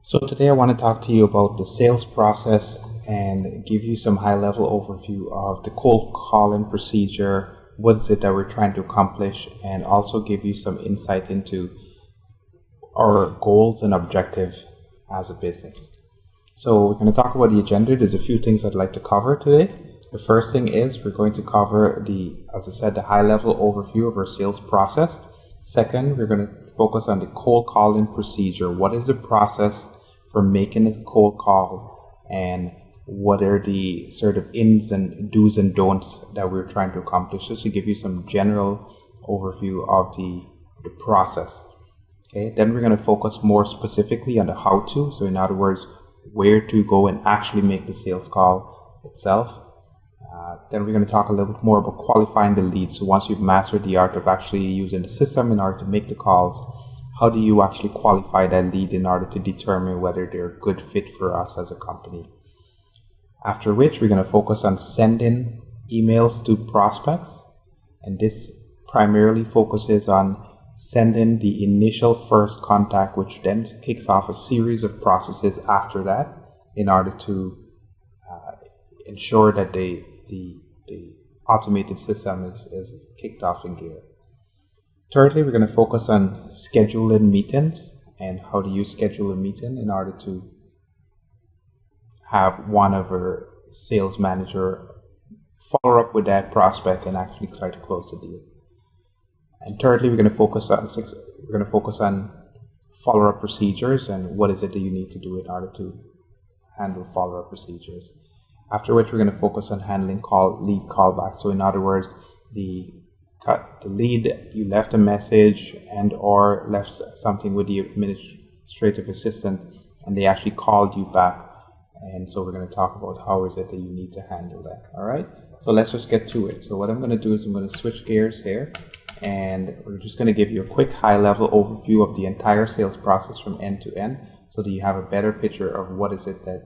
So today I want to talk to you about the sales process and give you some high-level overview of the cold calling procedure, what is it that we're trying to accomplish, and also give you some insight into our goals and objective as a business. So we're going to talk about the agenda. There's a few things I'd like to cover today. The first thing is we're going to cover as I said, the high-level overview of our sales process. Second, we're going to focus on the cold calling procedure. What is the process for making a cold call, and what are the sort of ins and do's and don'ts that we're trying to accomplish, just to give you some general overview of the process. Okay, then we're going to focus more specifically on the how-to. So in other words, where to go and actually make the sales call itself. Then we're going to talk a little bit more about qualifying the leads. So once you've mastered the art of actually using the system in order to make the calls, how do you actually qualify that lead in order to determine whether they're a good fit for us as a company? After which, we're going to focus on sending emails to prospects. And this primarily focuses on sending the initial first contact, which then kicks off a series of processes after that in order to ensure that the automated system is kicked off in gear. Thirdly, we're going to focus on scheduling meetings and how do you schedule a meeting in order to have one of our sales manager follow up with that prospect and actually try to close the deal. And thirdly, we're going to focus on follow-up procedures and what is it that you need to do in order to handle follow-up procedures. After which, we're going to focus on handling lead callbacks. So in other words, the lead, you left a message and or left something with the administrative assistant and they actually called you back. And so we're going to talk about how is it that you need to handle that. All right. So let's just get to it. So what I'm going to do is I'm going to switch gears here and we're just going to give you a quick high level overview of the entire sales process from end to end so that you have a better picture of what is it that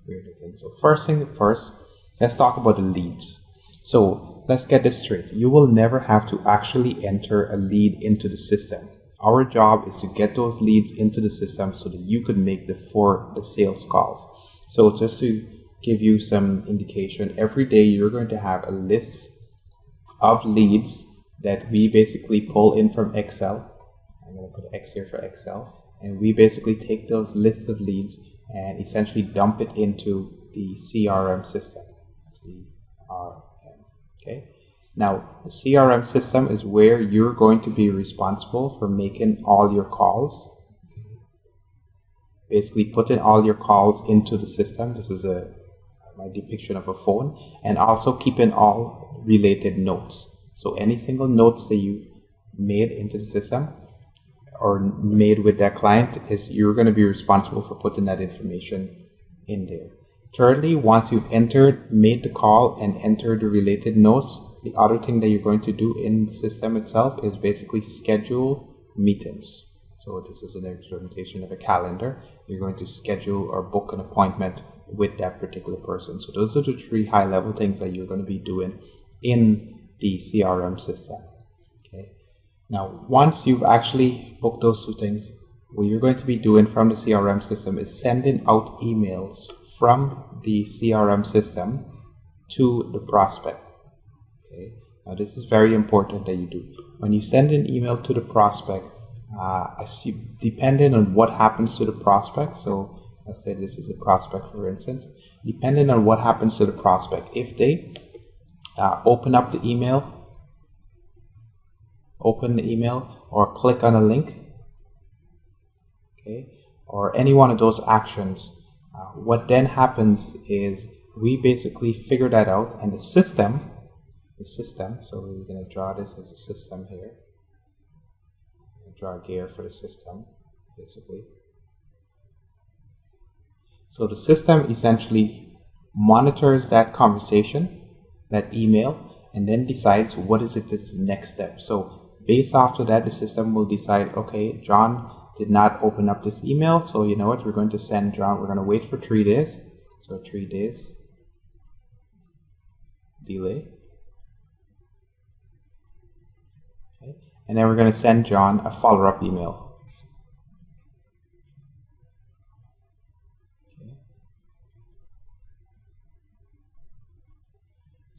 we're doing. So first thing first, let's talk about the leads. So let's get this straight. You will never have to actually enter a lead into the system. Our job is to get those leads into the system so that you could make the sales calls. So just to give you some indication, every day you're going to have a list of leads that we basically pull in from Excel. I'm going to put X here for Excel. And we basically take those lists of leads and essentially dump it into the CRM system. CRM. Okay. Now, the CRM system is where you're going to be responsible for making all your calls. Basically, putting all your calls into the system. This is my depiction of a phone, and also keeping all related notes. So any single notes that you made into the system or made with that client you're going to be responsible for putting that information in there. Thirdly, once you've made the call and entered the related notes, the other thing that you're going to do in the system itself is basically schedule meetings. So this is an implementation of a calendar. You're going to schedule or book an appointment with that particular person. So those are the three high level things that you're going to be doing in the CRM system. Okay. Now, once you've actually booked those two things, what you're going to be doing from the CRM system is sending out emails from the CRM system to the prospect. Okay. Now, this is very important that you do. When you send an email to the prospect, depending on what happens to the prospect, so let's say this is a prospect for instance, depending on what happens to the prospect, if they open the email or click on a link, okay, or any one of those actions, what then happens is we basically figure that out, and the system, so we're going to draw this as a system here. Draw a gear for the system, basically. So the system essentially monitors that conversation, that email, and then decides what is this next step. So based after that, the system will decide, okay, John did not open up this email, so you know what, we're going to send John, we're going to wait for 3 days. So 3 days delay. And then we're going to send John a follow-up email.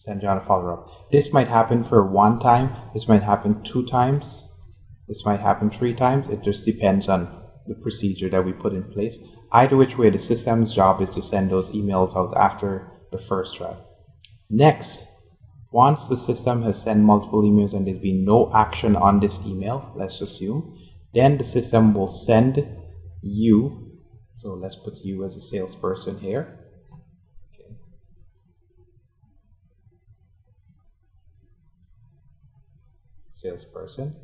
send you on a follow-up. This might happen for one time, this might happen 2 times, this might happen 3 times. It just depends on the procedure that we put in place. Either which way, the system's job is to send those emails out after the first try. Next, once the system has sent multiple emails and there's been no action on this email, let's assume, then the system will send you, so let's put you as a salesperson here. Okay. Salesperson.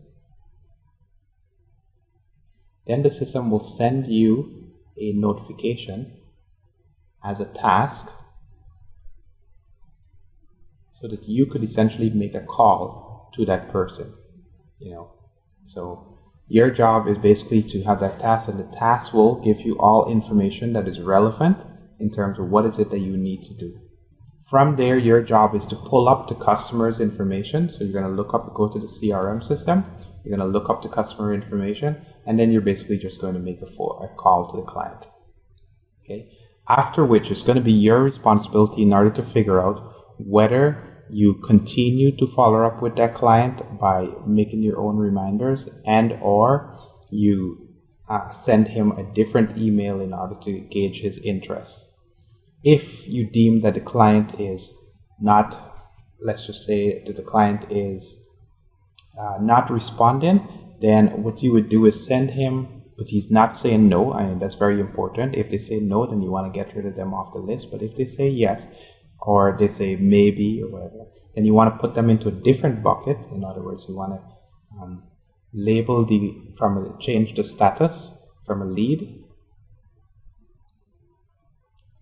Then the system will send you a notification as a task so that you could essentially make a call to that person, So your job is basically to have that task, and the task will give you all information that is relevant in terms of what is it that you need to do. From there, your job is to pull up the customer's information. So you're going to go to the CRM system, you're going to look up the customer information, and then you're basically just going to make a call to the client. Okay. After which, it's going to be your responsibility in order to figure out whether you continue to follow up with that client by making your own reminders, and or you send him a different email in order to gauge his interest. If you deem that the client is not, let's just say that the client is not responding, then what you would do is send him, but he's not saying no. That's very important. If they say no, then you want to get rid of them off the list. But if they say yes, or they say maybe or whatever, then you want to put them into a different bucket. In other words, you want to label change the status from a lead.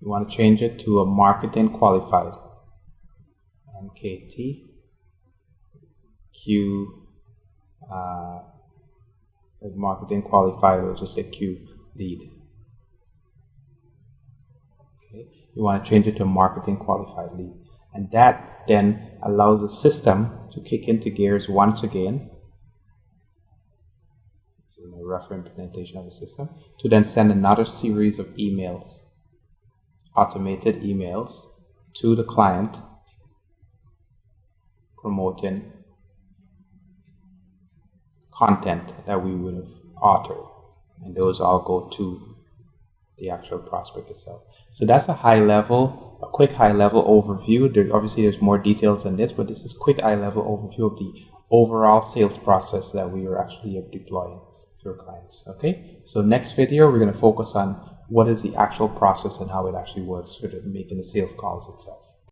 You want to change it to a marketing qualified. MKT Q marketing qualified, or just say Q lead. Okay. You want to change it to a marketing qualified lead. And that then allows the system to kick into gears once again. This is a rough implementation of the system. To then send another series of emails, automated emails, to the client promoting content that we would have authored. And those all go to the actual prospect itself. So that's a quick high level overview. There's more details on this, but this is a quick high level overview of the overall sales process that we are actually deploying to our clients. Okay, so next video we're going to focus on what is the actual process and how it actually works for making the sales calls itself.